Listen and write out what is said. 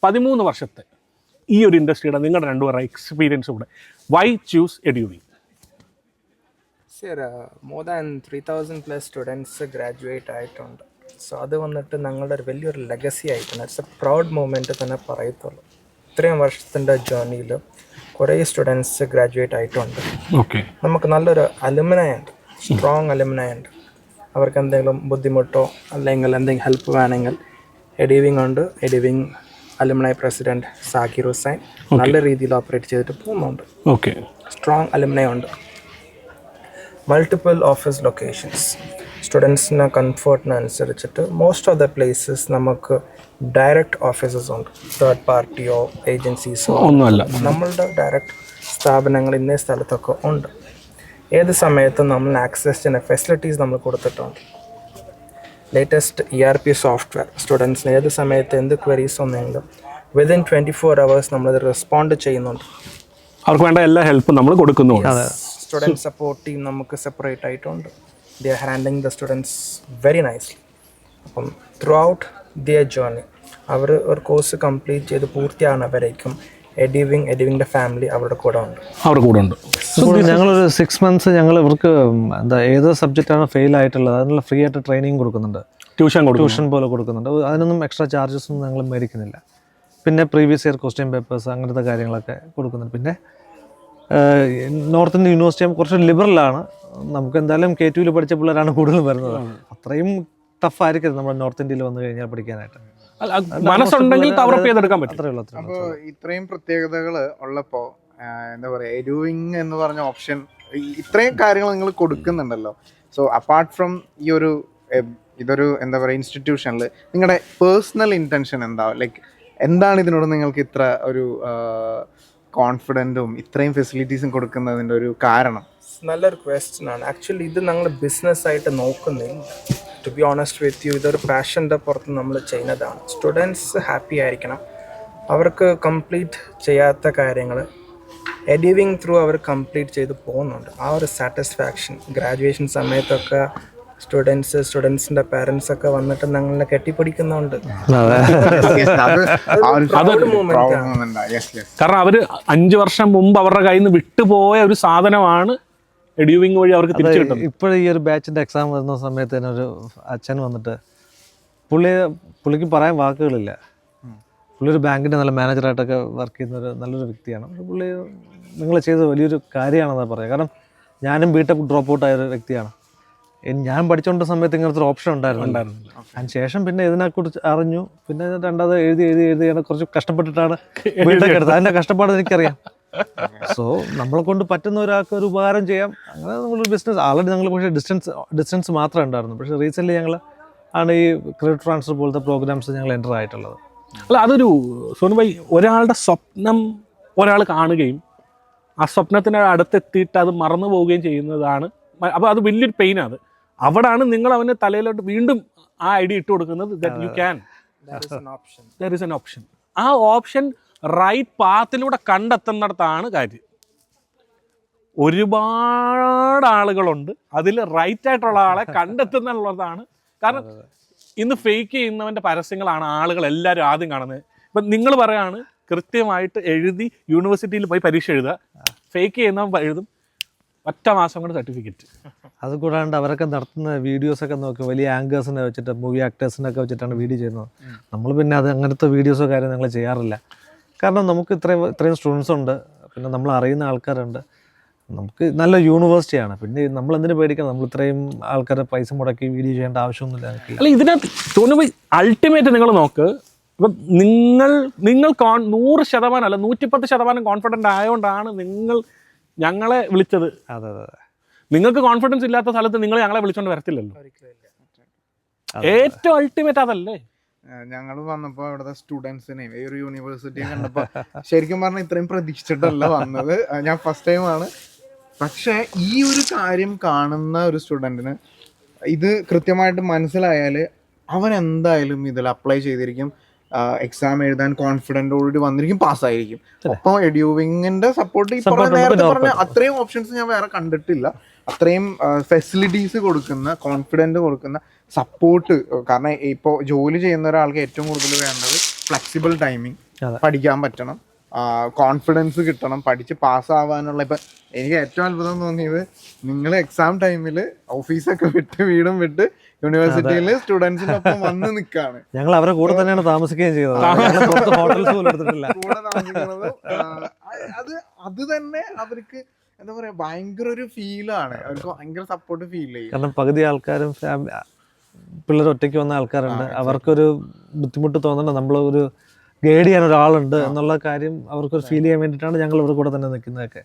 13 വർഷത്തെ ഈ ഒരു ഇൻഡസ്ട്രിയുടെ നിങ്ങളുടെ രണ്ടുപേരുടെ എക്സ്പീരിയൻസ് കൂടെ why choose Eduwing? Sir, more than 3,000 plus students graduate ആയിട്ടുണ്ട്. സോ അത് വന്നിട്ട് ഞങ്ങളുടെ ഒരു വലിയൊരു ലെഗസി ആയിട്ടുണ്ട്. ഇറ്റ്സ് എ പ്രൗഡ് മൂമെൻറ്റ് തന്നെ പറയത്തുള്ളൂ. ഇത്രയും വർഷത്തിൻ്റെ ജേർണിയിൽ കുറേ സ്റ്റുഡൻസ് ഗ്രാജുവേറ്റ് ആയിട്ടുണ്ട്. ഓക്കെ, നമുക്ക് നല്ലൊരു അലുമിനായി ഉണ്ട്, സ്ട്രോങ് അലുമിനായി ഉണ്ട്. അവർക്ക് എന്തെങ്കിലും ബുദ്ധിമുട്ടോ അല്ലെങ്കിൽ എന്തെങ്കിലും ഹെൽപ്പ് വേണമെങ്കിൽ എഡ്യൂവിങ് ഉണ്ട്. എഡ്യൂവിങ് അലുമിനായി പ്രസിഡൻറ്റ് സാക്കിർ ഹുസൈൻ നല്ല രീതിയിൽ ഓപ്പറേറ്റ് ചെയ്തിട്ട് പോകുന്നുണ്ട്. ഓക്കെ, സ്ട്രോങ് അലുമിനായി ഉണ്ട്. മൾട്ടിപ്പിൾ ഓഫീസ് ലൊക്കേഷൻസ്, സ്റ്റുഡൻസിന് കംഫർട്ടിനനുസരിച്ചിട്ട് മോസ്റ്റ് ഓഫ് ദ പ്ലേസസ് നമുക്ക് ഡയറക്റ്റ് ഓഫീസസ് ഉണ്ട്. തേർഡ് പാർട്ടിയോ ഏജൻസീസോ ഒന്നുമല്ല, നമ്മളുടെ ഡയറക്റ്റ് സ്ഥാപനങ്ങൾ ഇന്നേ സ്ഥലത്തൊക്കെ ഉണ്ട്. ഏത് സമയത്തും നമ്മൾ ആക്സസ് ചെയ്യുന്ന ഫെസിലിറ്റീസ് നമ്മൾ കൊടുത്തിട്ടുണ്ട്. ലേറ്റസ്റ്റ് ERP സോഫ്റ്റ്വെയർ സ്റ്റുഡൻസിന് ഏത് സമയത്ത് എന്ത് ക്വരീസ് ഒന്നെങ്കിലും വിതിൻ 24 hours നമ്മളത് റെസ്പോണ്ട് ചെയ്യുന്നുണ്ട്. അവർക്ക് വേണ്ട എല്ലാ ഹെൽപ്പും നമ്മൾ കൊടുക്കുന്നുണ്ട്. സ്റ്റുഡൻറ്റ് സപ്പോർട്ട് ടീം നമുക്ക് സെപ്പറേറ്റ് ആയിട്ടുണ്ട്. They are handling the students very nicely. അപ്പം ത്രൂ ഔട്ട് ദിയർ ജേർണി അവർ ഒരു കോഴ്സ് കംപ്ലീറ്റ് ചെയ്ത് പൂർത്തിയാകുന്നവരേക്കും എഡ്യൂവിങ്ങിൻ്റെ ഫാമിലി അവരുടെ കൂടെ ഉണ്ട്. ഞങ്ങളൊരു 6 months ഞങ്ങൾ ഇവർക്ക് ഏത് സബ്ജക്റ്റാണ് ഫെയിൽ ആയിട്ടുള്ളത് അതിനുള്ള ഫ്രീ ആയിട്ട് ട്രെയിനിങ് കൊടുക്കുന്നുണ്ട്. ട്യൂഷൻ പോലെ കൊടുക്കുന്നുണ്ട്. അതിനൊന്നും എക്സ്ട്രാ ചാർജസ് ഒന്നും ഞങ്ങൾ മേടിക്കുന്നില്ല. പിന്നെ പ്രീവിയസ് ഇയർ ക്വസ്റ്റ്യൻ പേപ്പേഴ്സ് അങ്ങനത്തെ കാര്യങ്ങളൊക്കെ കൊടുക്കുന്നുണ്ട്. പിന്നെ നോർത്ത് ഇന്ത്യൻ യൂണിവേഴ്സിറ്റി കുറച്ച് ലിബറലാണ്. നമുക്ക് എന്തായാലും K2 പഠിച്ച പിള്ളേരാണ് കൂടുതലും വരുന്നത്. അത്രയും ടഫ് ആയിരിക്കും നമ്മുടെ നോർത്ത് ഇന്ത്യയിൽ വന്നു കഴിഞ്ഞാൽ പഠിക്കാനായിട്ട്. മനസ്സുണ്ടെങ്കിൽ കവറപ്പ് ചെയ്തെടുക്കാൻ പറ്റും. അത്രേ ഉള്ളൂ. അപ്പോൾ ഇത്രയും പ്രത്യേകതകൾ ഉള്ളപ്പോൾ എന്താ പറയുക, എഡ്യൂവിങ് എന്ന് പറഞ്ഞ ഓപ്ഷൻ ഇത്രയും കാര്യങ്ങൾ നിങ്ങൾ കൊടുക്കുന്നുണ്ടല്ലോ. സോ അപ്പാർട്ട് ഫ്രം ഈ ഒരു ഇതൊരു എന്താ പറയുക ഇൻസ്റ്റിറ്റ്യൂഷനിൽ നിങ്ങളുടെ പേഴ്സണൽ ഇൻറ്റൻഷൻ എന്താ? ലൈക്ക് എന്താണ് ഇതിനോട് നിങ്ങൾക്ക് ഇത്ര ഒരു കോൺഫിഡൻറ്റും ഇത്രയും ഫെസിലിറ്റീസും കൊടുക്കുന്നതിൻ്റെ ഒരു കാരണം? നല്ലൊരു ക്വസ്റ്റ്യൻ ആണ്. ആക്ച്വലി ഇത് ഞങ്ങൾ ബിസിനസ്സായിട്ട് നോക്കുന്നില്ല. To be honest with you, ഇതൊരു പാഷൻ്റെ പുറത്ത് നമ്മൾ ചെയ്യുന്നതാണ്. സ്റ്റുഡൻസ് ഹാപ്പി ആയിരിക്കണം. അവർക്ക് കംപ്ലീറ്റ് ചെയ്യാത്ത കാര്യങ്ങൾ എഡ്യൂവിങ് ത്രൂ അവർ കംപ്ലീറ്റ് ചെയ്ത് പോകുന്നുണ്ട്. ആ ഒരു സാറ്റിസ്ഫാക്ഷൻ ഗ്രാജുവേഷൻ സമയത്തൊക്കെ സ്റ്റുഡൻസിൻ്റെ പാരൻസ് ഒക്കെ വന്നിട്ട് ഞങ്ങളെ കെട്ടിപ്പിടിക്കുന്നുണ്ട്. കാരണം അവർ 5 വർഷം മുമ്പ് അവരുടെ കയ്യിൽ നിന്ന് വിട്ടുപോയ ഒരു സാധനമാണ് എഡ്യൂവിങ് വഴി അവർക്ക് തിരിച്ചു കിട്ടും. ഇപ്പോൾ ഈ ഒരു ബാച്ചിൻ്റെ എക്സാം വരുന്ന സമയത്ത് തന്നെ ഒരു അച്ഛൻ വന്നിട്ട് പുള്ളിക്ക് പറയാൻ വാക്കുകളില്ല. പുള്ളി ഒരു ബാങ്കിൻ്റെ നല്ല മാനേജറായിട്ടൊക്കെ വർക്ക് ചെയ്യുന്ന നല്ലൊരു വ്യക്തിയാണ്. പുള്ളി നിങ്ങൾ ചെയ്ത വലിയൊരു കാര്യമാണെന്നാണ് പറയുക. കാരണം ഞാനും B.Tech ഡ്രോപ്പ് ഔട്ട് ആയൊരു വ്യക്തിയാണ്. ഞാൻ പഠിച്ചുകൊണ്ട സമയത്ത് ഇങ്ങനത്തെ ഒരു ഓപ്ഷൻ ഉണ്ടായിരുന്നില്ല. അതിന് ശേഷം പിന്നെ ഇതിനെക്കുറിച്ച് അറിഞ്ഞു. പിന്നെ രണ്ടാമത് എഴുതിയാണ് കുറച്ച് കഷ്ടപ്പെട്ടിട്ടാണ് B.Tech എടുത്തത്. അതിൻ്റെ കഷ്ടപ്പാട് എനിക്കറിയാം. സോ നമ്മളെ കൊണ്ട് പറ്റുന്ന ഒരാൾക്ക് ഒരു ഉപകാരം ചെയ്യാം. അങ്ങനെ നമ്മളൊരു ബിസിനസ് ആൾറെഡി ഞങ്ങൾ പക്ഷേ ഡിസ്റ്റൻസ് മാത്രമേ ഉണ്ടായിരുന്നു. പക്ഷേ റീസെൻ്റ്ലി ഞങ്ങൾ ആണ് ഈ ക്രെഡിറ്റ് ട്രാൻസ്ഫർ പോലത്തെ പ്രോഗ്രാംസ് ഞങ്ങൾ എൻ്റർ ആയിട്ടുള്ളത്. അല്ല, അതൊരു സോനുഭായ്, ഒരാളുടെ സ്വപ്നം ഒരാൾ കാണുകയും ആ സ്വപ്നത്തിന് അടുത്തെത്തിയിട്ട് അത് മറന്നു പോവുകയും ചെയ്യുന്നതാണ്. അപ്പോൾ അത് വലിയൊരു പെയിനാണ്. അവിടാണ് നിങ്ങൾ അവന് തലയിലോട്ട് വീണ്ടും ആ ഐഡിയ ഇട്ട് കൊടുക്കുന്നത്. That you can, there is N option. ആ ഓപ്ഷൻ റൈറ്റ് പാത്തിലൂടെ കണ്ടെത്തുന്നിടത്താണ് കാര്യം. ഒരുപാട് ആളുകളുണ്ട്, അതിൽ റൈറ്റ് ആയിട്ടുള്ള ആളെ കണ്ടെത്തുന്നുള്ളതാണ്. കാരണം ഇന്ന് ഫേക്ക് ചെയ്യുന്നവൻ്റെ പരസ്യങ്ങളാണ് ആളുകൾ എല്ലാവരും ആദ്യം കാണുന്നത്. ഇപ്പം നിങ്ങൾ പറയാണ് കൃത്യമായിട്ട് എഴുതി യൂണിവേഴ്സിറ്റിയിൽ പോയി പരീക്ഷ എഴുതുക, ഫേക്ക് ചെയ്യുന്നവൻ എഴുതും 1 മാസം കൊണ്ട് സർട്ടിഫിക്കറ്റ്. അതുകൂടാണ്ട് അവരൊക്കെ നടത്തുന്ന വീഡിയോസൊക്കെ നോക്കി വലിയ ആങ്കേഴ്സിനെ വെച്ചിട്ട് മൂവി ആക്ടേഴ്സിനൊക്കെ വെച്ചിട്ടാണ് വീഡിയോ ചെയ്യുന്നത്. നമ്മൾ പിന്നെ അങ്ങനത്തെ വീഡിയോസോ കാര്യം ഞങ്ങൾ ചെയ്യാറില്ല. കാരണം നമുക്ക് ഇത്രയും സ്റ്റുഡൻസ് ഉണ്ട്, പിന്നെ നമ്മൾ അറിയുന്ന ആൾക്കാരുണ്ട്, നമുക്ക് നല്ല യൂണിവേഴ്സിറ്റിയാണ്. പിന്നെ നമ്മൾ എന്തിനു പേടിക്കണം? നമ്മൾ ഇത്രയും ആൾക്കാരെ പൈസ മുടക്കി വീഡിയോ ചെയ്യേണ്ട ആവശ്യമൊന്നുമില്ല. അല്ല, ഇതിനകത്ത് തോന്നുമ്പോൾ അൾട്ടിമേറ്റ് നിങ്ങൾ നോക്ക്. ഇപ്പം നിങ്ങൾ 100% അല്ല 110% കോൺഫിഡൻ്റ് ആയതുകൊണ്ടാണ് നിങ്ങൾ ഞങ്ങളെ വിളിച്ചത്. അതെ. നിങ്ങൾക്ക് കോൺഫിഡൻസ് ഇല്ലാത്ത സ്ഥലത്ത് നിങ്ങൾ ഞങ്ങളെ വിളിച്ചോണ്ട് വരത്തില്ലല്ലോ. ഏറ്റവും അൾട്ടിമേറ്റ് അതല്ലേ. ഞങ്ങൾ വന്നപ്പോൾ ഇവിടുത്തെ സ്റ്റുഡൻസിനെയും ഈ ഒരു യൂണിവേഴ്സിറ്റിയും കണ്ടപ്പോൾ ശരിക്കും പറഞ്ഞാൽ ഇത്രയും പ്രതീക്ഷിച്ചിട്ടല്ല വന്നത്. ഞാൻ ഫസ്റ്റ് ടൈമാണ്. പക്ഷേ ഈ ഒരു കാര്യം കാണുന്ന ഒരു സ്റ്റുഡൻറ്റിന് ഇത് കൃത്യമായിട്ട് മനസ്സിലായാൽ അവൻ എന്തായാലും ഇതിൽ അപ്ലൈ ചെയ്തിരിക്കും, എക്സാം എഴുതാൻ കോൺഫിഡൻറ്റോടുകൂടി വന്നിരിക്കും, പാസ്സായിരിക്കും. അപ്പോൾ എഡ്യൂവിങ്ങിൻ്റെ സപ്പോർട്ട് ഈ നേരത്തെ പറഞ്ഞ അത്രയും ഓപ്ഷൻസ് ഞാൻ വേറെ കണ്ടിട്ടില്ല. അത്രയും ഫെസിലിറ്റീസ് കൊടുക്കുന്ന, കോൺഫിഡൻറ്റ് കൊടുക്കുന്ന, സപ്പോർട്ട്. കാരണം ഇപ്പോൾ ജോലി ചെയ്യുന്ന ഒരാൾക്ക് ഏറ്റവും കൂടുതൽ വേണ്ടത് ഫ്ലെക്സിബിൾ ടൈമിങ്, അതെ. പഠിക്കാൻ പറ്റണം, കോൺഫിഡൻസ് കിട്ടണം, പഠിച്ച് പാസ്സാവാനുള്ള. ഇപ്പം എനിക്ക് ഏറ്റവും അത്ഭുതം തോന്നിയത് നിങ്ങൾ എക്സാം ടൈമിൽ ഓഫീസൊക്കെ വിട്ട് വീടും വിട്ട് യൂണിവേഴ്സിറ്റിയിൽ സ്റ്റുഡൻസിനൊപ്പം വന്ന് നിൽക്കുകയാണ്. ഞങ്ങൾ അവരെ കൂടെ തന്നെയാണ് താമസിക്കുകയും ചെയ്തത്. ഹോട്ടൽസ് പോലും എടുത്തിട്ടില്ല. കൂടെ താമസിക്കുന്നത് അത് തന്നെ അവർക്ക് എന്താ പറയാ ഭയങ്കര ഒരു ഫീലാണ്. അവർക്ക് ഭയങ്കര സപ്പോർട്ട് ഫീൽ ചെയ്യും. കാരണം പകുതി ആൾക്കാരും പിള്ളേർ ഒറ്റയ്ക്ക് വന്ന ആൾക്കാരുണ്ട്. അവർക്കൊരു ബുദ്ധിമുട്ട് തോന്നണ്ട, നമ്മൾ ഒരു ഗൈഡ് ചെയ്യാൻ ഒരാളുണ്ട് എന്നുള്ള കാര്യം അവർക്കൊരു ഫീൽ ചെയ്യാൻ വേണ്ടിയിട്ടാണ് ഞങ്ങൾ ഇവരുടെ കൂടെ തന്നെ നിൽക്കുന്നതൊക്കെ.